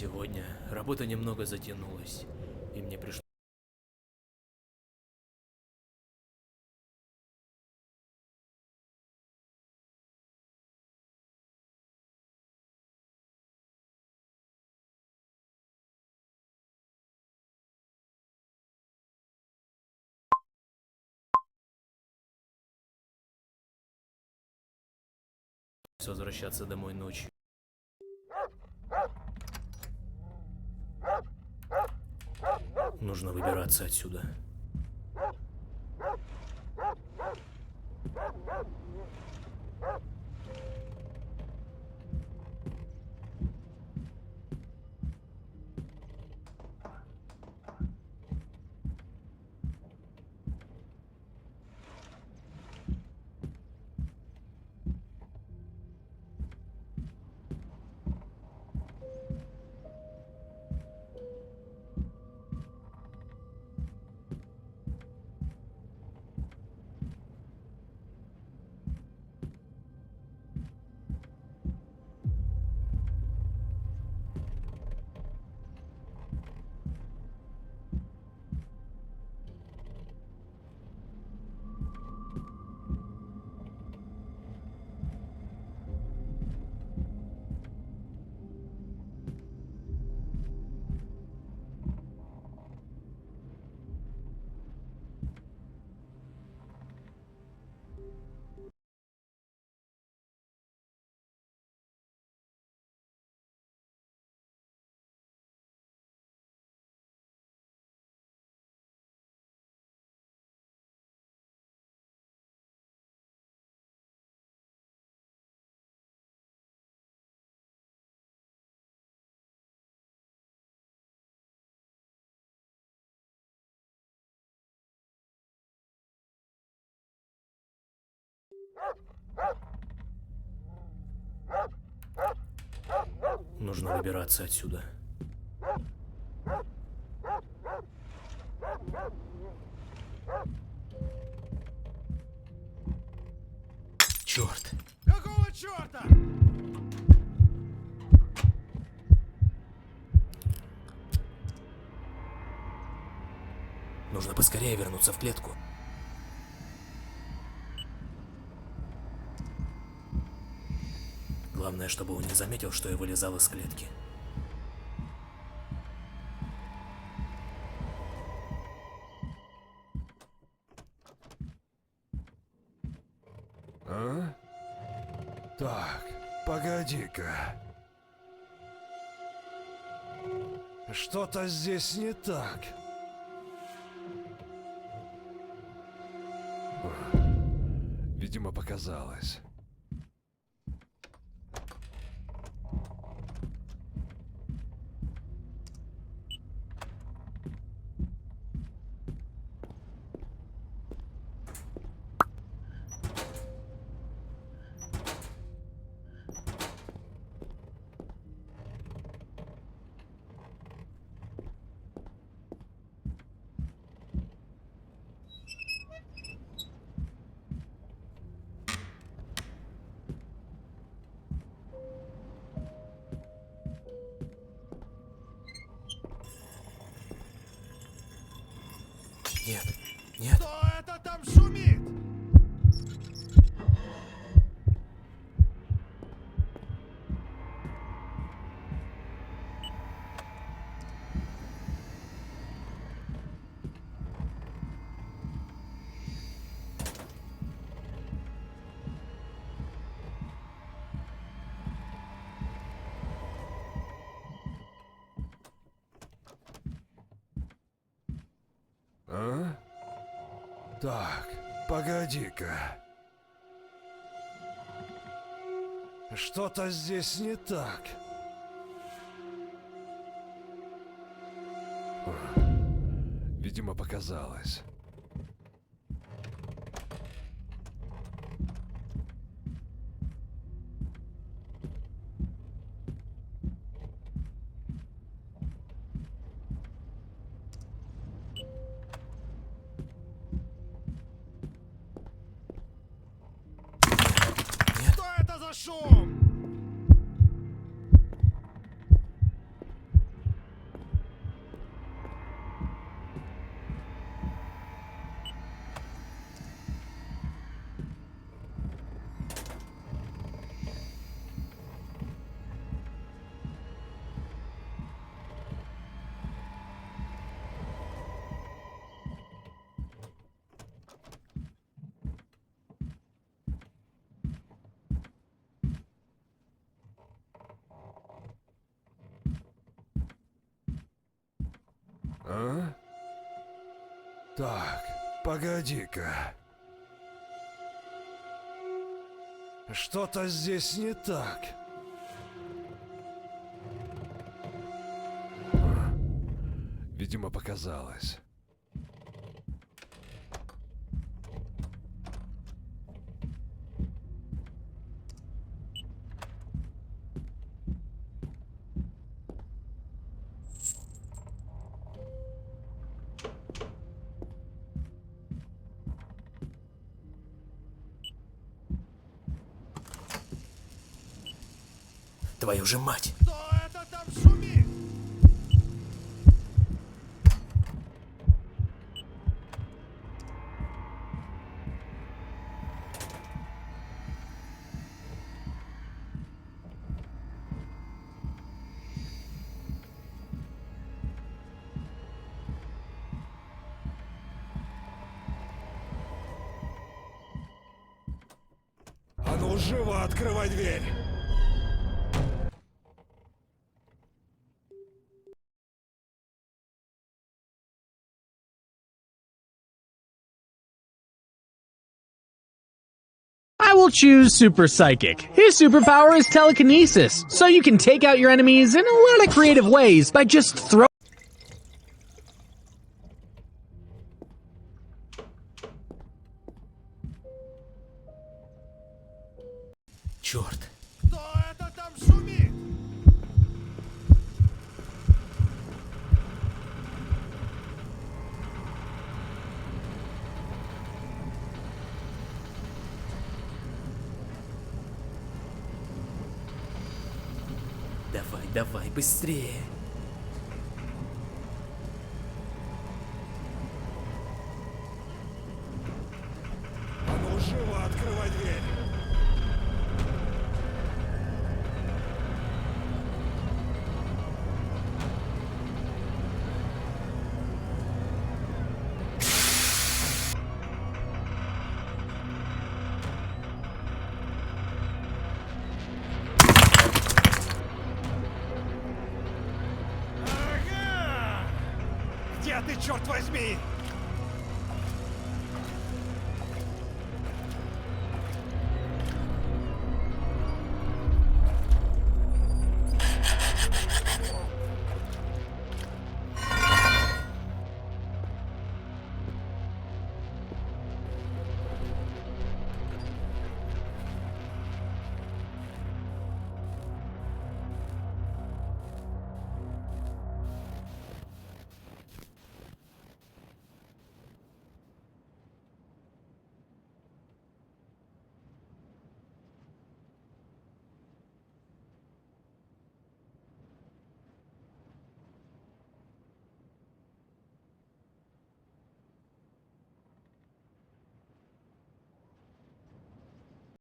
Сегодня работа немного затянулась, и мне пришлось возвращаться домой ночью. Нужно выбираться отсюда. Нужно выбираться отсюда. Черт! Какого черта? Нужно поскорее вернуться в клетку. Главное, чтобы он не заметил, что я вылезал из клетки. А? Так, погоди-ка. Что-то здесь не так. Видимо, показалось. Нет, нет. Кто это там шумит? А? Так, погоди-ка. Что-то здесь не так. Видимо, показалось. Что это за шум? А? Так, погоди-ка. Что-то здесь не так. Видимо, показалось. Твою же мать! Кто это там шумит? А ну живо открывай дверь! I will choose Super Psychic. His superpower is telekinesis, so you can take out your enemies in a lot of creative ways by just throwing. Черт! Кто это там шумит? Давай, давай, быстрее! А ну живо открывай дверь! Ага! Где ты, черт возьми?